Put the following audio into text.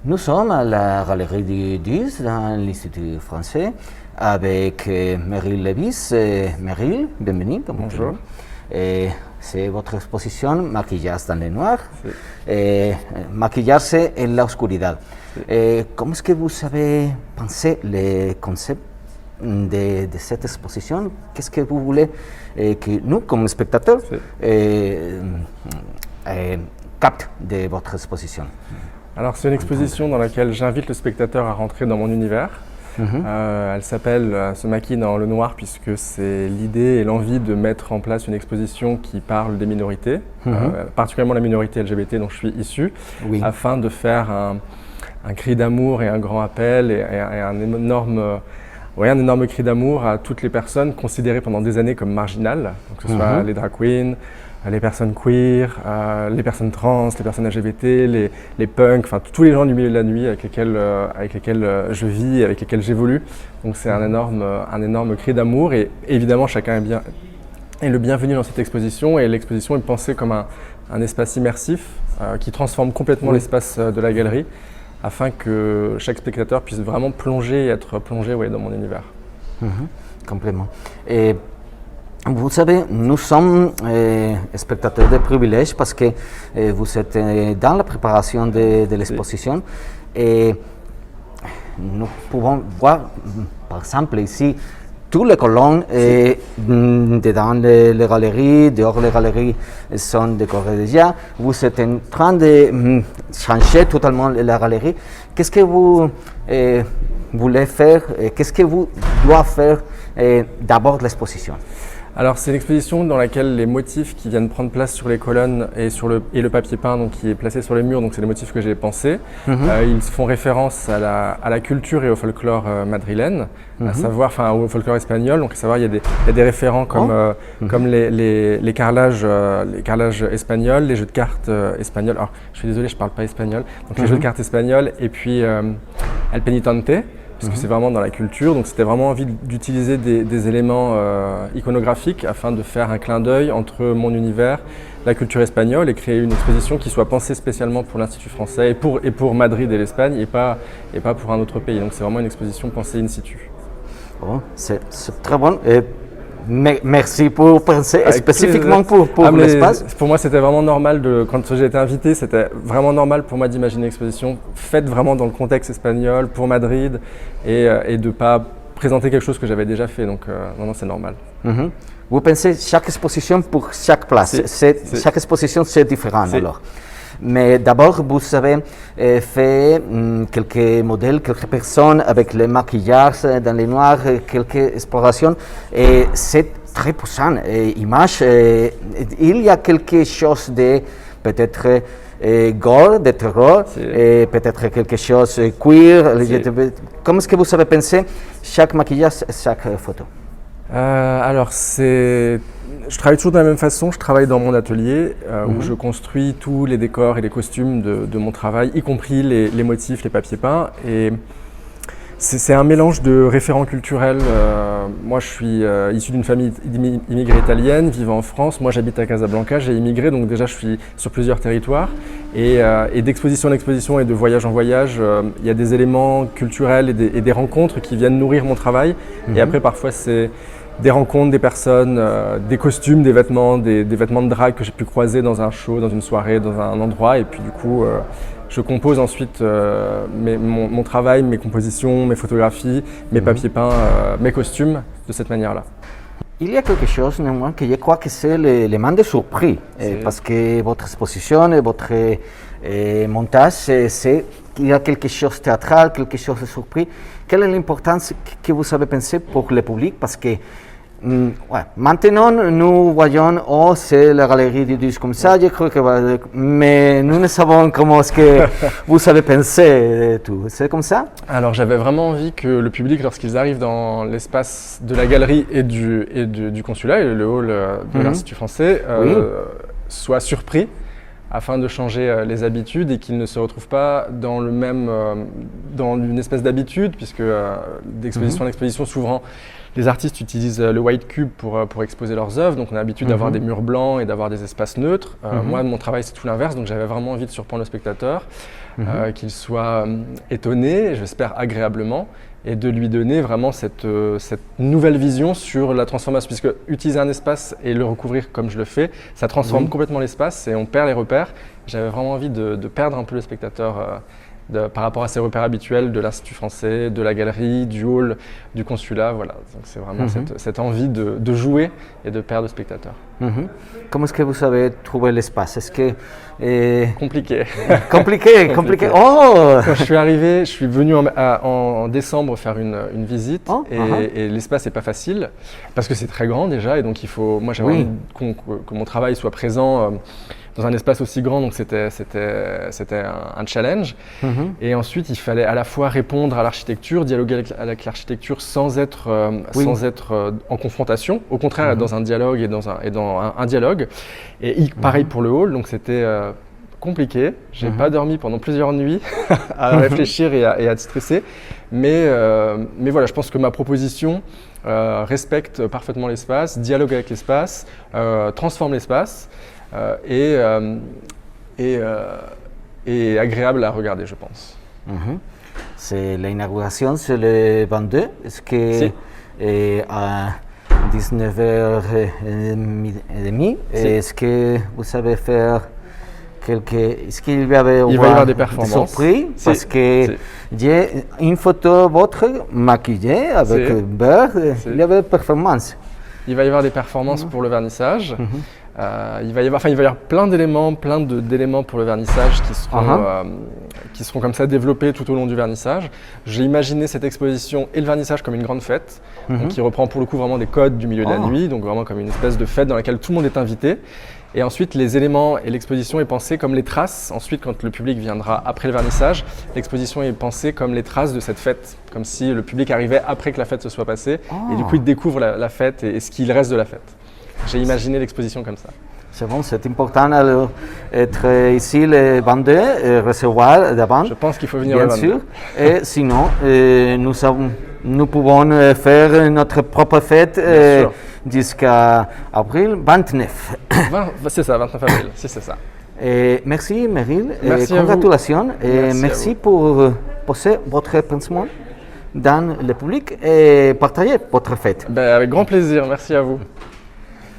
Nous sommes à la Galerie du 10 dans l'Institut français avec Meryl Levis. Meryl, bienvenue. Bonjour. C'est votre exposition Maquillage dans le noir, maquillarse en la oscuridad. Comment est-ce que vous avez pensé le concept de cette exposition? Qu'est-ce que vous voulez que nous, comme spectateurs, captent de votre exposition? Alors c'est une exposition dans laquelle j'invite le spectateur à rentrer dans mon univers. Elle s'appelle Se maquille dans le noir puisque c'est l'idée et l'envie de mettre en place une exposition qui parle des minorités, particulièrement la minorité LGBT dont je suis issu, afin de faire un cri d'amour et un grand appel et un énorme cri d'amour à toutes les personnes considérées pendant des années comme marginales, donc que ce soit les drag queens, les personnes queer, les personnes trans, les personnes LGBT, les punks, enfin tous les gens du milieu de la nuit avec lesquels je vis, avec lesquels j'évolue. Donc c'est un énorme cri d'amour et évidemment chacun est le bienvenu dans cette exposition et l'exposition est pensée comme un espace immersif qui transforme complètement l'espace de la galerie afin que chaque spectateur puisse vraiment être plongé dans mon univers. Complètement. Et vous savez, nous sommes spectateurs de privilège parce que vous êtes dans la préparation de l'exposition et nous pouvons voir, par exemple, ici, tous les colonnes dedans les galeries, dehors les galeries sont décorées déjà. Vous êtes en train de changer totalement la galerie. Qu'est-ce que vous voulez faire? Qu'est-ce que vous devez faire d'abord de l'exposition? Alors c'est une exposition dans laquelle les motifs qui viennent prendre place sur les colonnes et le papier peint donc, qui est placé sur les murs, donc c'est les motifs que j'ai pensés. Ils font référence à la culture et au folklore madrilène, à savoir, enfin au folklore espagnol. Donc à savoir, il y a des référents comme les carrelages espagnols, les jeux de cartes espagnols. Alors je suis désolé, je parle pas espagnol. Donc les jeux de cartes espagnols et puis El Penitente. Parce que c'est vraiment dans la culture, donc c'était vraiment envie d'utiliser des éléments iconographiques afin de faire un clin d'œil entre mon univers, la culture espagnole et créer une exposition qui soit pensée spécialement pour l'Institut français et pour Madrid et l'Espagne et pas pour un autre pays. Donc c'est vraiment une exposition pensée in situ. Oh, c'est très bon. Merci pour penser spécifiquement pour l'espace. Pour moi, c'était vraiment normal, quand j'ai été invité, c'était vraiment normal pour moi d'imaginer une exposition faite vraiment dans le contexte espagnol, pour Madrid, et de ne pas présenter quelque chose que j'avais déjà fait. Donc, non, c'est normal. Vous pensez chaque exposition pour chaque place. Chaque exposition, c'est différent alors. Mais d'abord, vous avez fait quelques modèles, quelques personnes avec le maquillage dans les noirs, quelques explorations. Et c'est très puissant. Image, il y a quelque chose de peut-être gore, de terror, et peut-être quelque chose queer. Comment est-ce que vous avez pensé chaque maquillage, chaque photo? Alors, je travaille toujours de la même façon, je travaille dans mon atelier où je construis tous les décors et les costumes de mon travail, y compris les motifs, les papiers peints. Et c'est un mélange de référents culturels. Moi, je suis issu d'une famille immigrée italienne, vivant en France. Moi, j'habite à Casablanca, j'ai immigré, donc déjà, je suis sur plusieurs territoires. Et d'exposition en exposition et de voyage en voyage, il y a des éléments culturels et des rencontres qui viennent nourrir mon travail. Et après, parfois, c'est des rencontres, des personnes, des costumes, des vêtements de drague que j'ai pu croiser dans un show, dans une soirée, dans un endroit. Et puis du coup, je compose ensuite mon travail, mes compositions, mes photographies, mes papiers peints, mes costumes de cette manière-là. Il y a quelque chose néanmoins que je crois que c'est l'élément de surprise, parce que votre exposition et votre montage, il y a quelque chose de théâtral, quelque chose de surpris. Quelle est l'importance que vous avez pensé pour le public? Parce que maintenant, nous voyons, c'est la galerie du 10 comme ça, je crois que mais nous ne savons comment est-ce que vous avez pensé tout. C'est comme ça? Alors j'avais vraiment envie que le public, lorsqu'ils arrivent dans l'espace de la galerie et du consulat, et le hall de l'Institut français, soit surpris afin de changer les habitudes et qu'ils ne se retrouvent pas dans une espèce d'habitude, puisque d'exposition en exposition, souvent les artistes utilisent le white cube pour exposer leurs œuvres, donc on a l'habitude d'avoir des murs blancs et d'avoir des espaces neutres. Moi, mon travail, c'est tout l'inverse, donc j'avais vraiment envie de surprendre le spectateur, qu'il soit étonné, j'espère agréablement, et de lui donner vraiment cette nouvelle vision sur la transformation, puisque utiliser un espace et le recouvrir comme je le fais, ça transforme complètement l'espace et on perd les repères. J'avais vraiment envie de perdre un peu le spectateur par rapport à ses repères habituels de l'Institut français, de la galerie, du hall, du consulat. Voilà. Donc c'est vraiment cette envie de jouer et de perdre le spectateur. Comment est-ce que vous avez trouvé l'espace? Est-ce que Compliqué. Compliqué. Oh! Quand je suis arrivé, je suis venu en décembre faire une visite et l'espace n'est pas facile parce que c'est très grand déjà et donc il faut. Moi j'avais envie que mon travail soit présent dans un espace aussi grand, donc c'était un challenge. Et ensuite il fallait à la fois répondre à l'architecture, dialoguer avec l'architecture sans être en confrontation, au contraire dans un dialogue et dans un dialogue. Et pareil pour le hall, donc c'était compliqué. J'ai pas dormi pendant plusieurs nuits à réfléchir et à stresser. Mais voilà, je pense que ma proposition respecte parfaitement l'espace, dialogue avec l'espace, transforme l'espace et agréable à regarder, je pense. C'est l'inauguration, c'est le 22. Est-ce que à 19h30, est-ce que vous savez faire est-ce qu'il va y avoir des performances. Surprises parce que j'ai une photo votre maquillée avec beurre. Il y avait des performances. Il va y avoir des performances pour le vernissage. Il va y avoir plein d'éléments pour le vernissage qui seront comme ça développés tout au long du vernissage. J'ai imaginé cette exposition et le vernissage comme une grande fête, donc qui reprend pour le coup vraiment des codes du milieu de la nuit, donc vraiment comme une espèce de fête dans laquelle tout le monde est invité. Et ensuite, les éléments et l'exposition est pensée comme les traces. Ensuite, quand le public viendra après le vernissage, l'exposition est pensée comme les traces de cette fête, comme si le public arrivait après que la fête se soit passée. Et du coup, il découvre la fête et ce qu'il reste de la fête. J'ai imaginé l'exposition comme ça. C'est bon, c'est important alors être ici le 22 et recevoir d'avant. Je pense qu'il faut venir bien le 22. sûr. Et sinon, nous pouvons faire notre propre fête jusqu'à avril 29. C'est ça, 29 avril, c'est ça. Et merci Meryl, merci congratulations et merci pour poser votre pensement dans le public et partager votre fête. Avec grand plaisir, merci à vous.